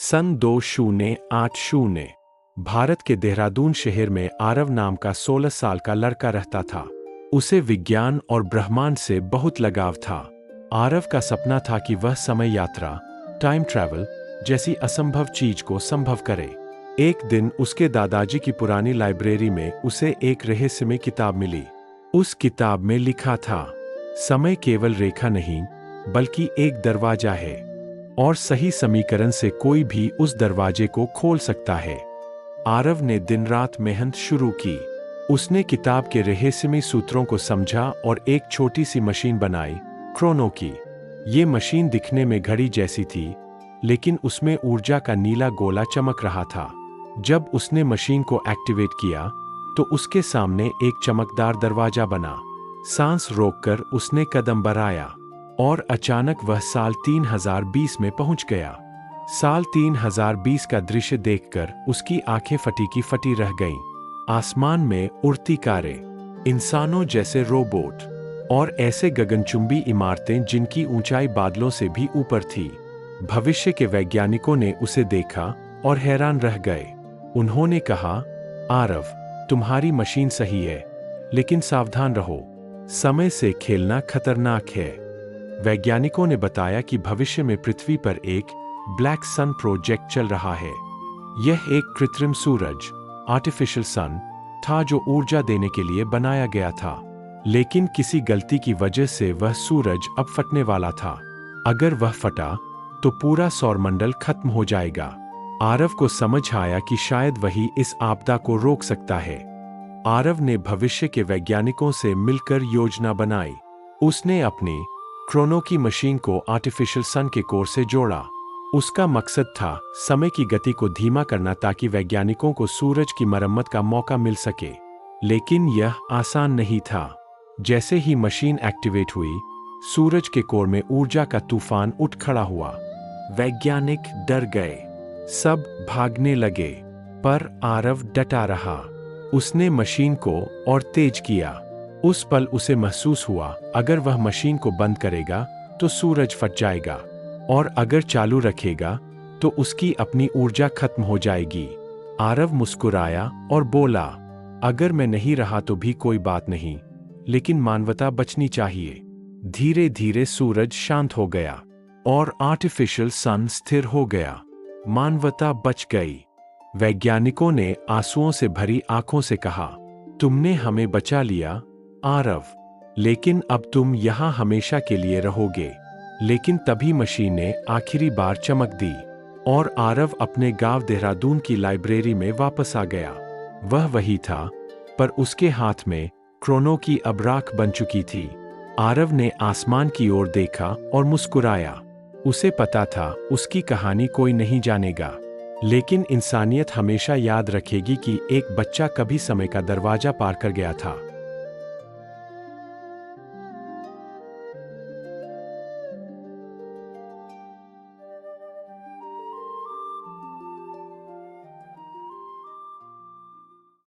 सन 2080 भारत के देहरादून शहर में आरव नाम का 16 साल का लड़का रहता था। उसे विज्ञान और ब्रह्मांड से बहुत लगाव था। आरव का सपना था कि वह समय यात्रा, टाइम ट्रैवल जैसी असंभव चीज को संभव करे। एक दिन उसके दादाजी की पुरानी लाइब्रेरी में उसे एक रहस्यमय किताब मिली। उस किताब में लिखा था, समय केवल रेखा नहीं बल्कि एक दरवाजा है और सही समीकरण से कोई भी उस दरवाजे को खोल सकता है। आरव ने दिन रात मेहनत शुरू की। उसने किताब के रहस्यमय सूत्रों को समझा और एक छोटी सी मशीन बनाई, क्रोनो की। ये मशीन दिखने में घड़ी जैसी थी, लेकिन उसमें ऊर्जा का नीला गोला चमक रहा था। जब उसने मशीन को एक्टिवेट किया, तो उसके सामने एक चमकदार दरवाजा बना। सांस रोककर उसने कदम बढ़ाया और अचानक वह साल 3020 में पहुंच गया। साल 3020 का दृश्य देखकर उसकी आंखें फटी की फटी रह गईं। आसमान में उड़ती कारें, इंसानों जैसे रोबोट और ऐसे गगनचुंबी इमारतें जिनकी ऊंचाई बादलों से भी ऊपर थी। भविष्य के वैज्ञानिकों ने उसे देखा और हैरान रह गए। उन्होंने कहा, आरव, तुम्हारी मशीन सही है, लेकिन सावधान रहो, समय से खेलना खतरनाक है। वैज्ञानिकों ने बताया कि भविष्य में पृथ्वी पर एक ब्लैक सन प्रोजेक्ट चल रहा है। यह एक कृत्रिम सूरज, आर्टिफिशियल सन, था जो ऊर्जा देने के लिए बनाया गया था। लेकिन किसी गलती की वजह से वह सूरज अब फटने वाला था। अगर वह फटा तो पूरा सौरमंडल खत्म हो जाएगा। आरव को समझ आया कि शायद वही इस आपदा को रोक सकता है। आरव ने भविष्य के वैज्ञानिकों से मिलकर योजना बनाई। उसने अपनी क्रोनो की मशीन को आर्टिफिशियल सन के कोर से जोड़ा। उसका मकसद था समय की गति को धीमा करना ताकि वैज्ञानिकों को सूरज की मरम्मत का मौका मिल सके। लेकिन यह आसान नहीं था। जैसे ही मशीन एक्टिवेट हुई, सूरज के कोर में ऊर्जा का तूफान उठ खड़ा हुआ। वैज्ञानिक डर गए, सब भागने लगे, पर आरव डटा रहा। उसने मशीन को और तेज किया। उस पल उसे महसूस हुआ, अगर वह मशीन को बंद करेगा तो सूरज फट जाएगा, और अगर चालू रखेगा तो उसकी अपनी ऊर्जा खत्म हो जाएगी। आरव मुस्कुराया और बोला, अगर मैं नहीं रहा तो भी कोई बात नहीं, लेकिन मानवता बचनी चाहिए। धीरे धीरे सूरज शांत हो गया और आर्टिफिशियल सन स्थिर हो गया। मानवता बच गई। वैज्ञानिकों ने आंसुओं से भरी आंखों से कहा, तुमने हमें बचा लिया आरव, लेकिन अब तुम यहाँ हमेशा के लिए रहोगे। लेकिन तभी मशीन ने आखिरी बार चमक दी और आरव अपने गांव देहरादून की लाइब्रेरी में वापस आ गया। वह वही था, पर उसके हाथ में क्रोनो की अब राख बन चुकी थी। आरव ने आसमान की ओर देखा और मुस्कुराया। उसे पता था उसकी कहानी कोई नहीं जानेगा, लेकिन इंसानियत हमेशा याद रखेगी कि एक बच्चा कभी समय का दरवाजा पार कर गया था।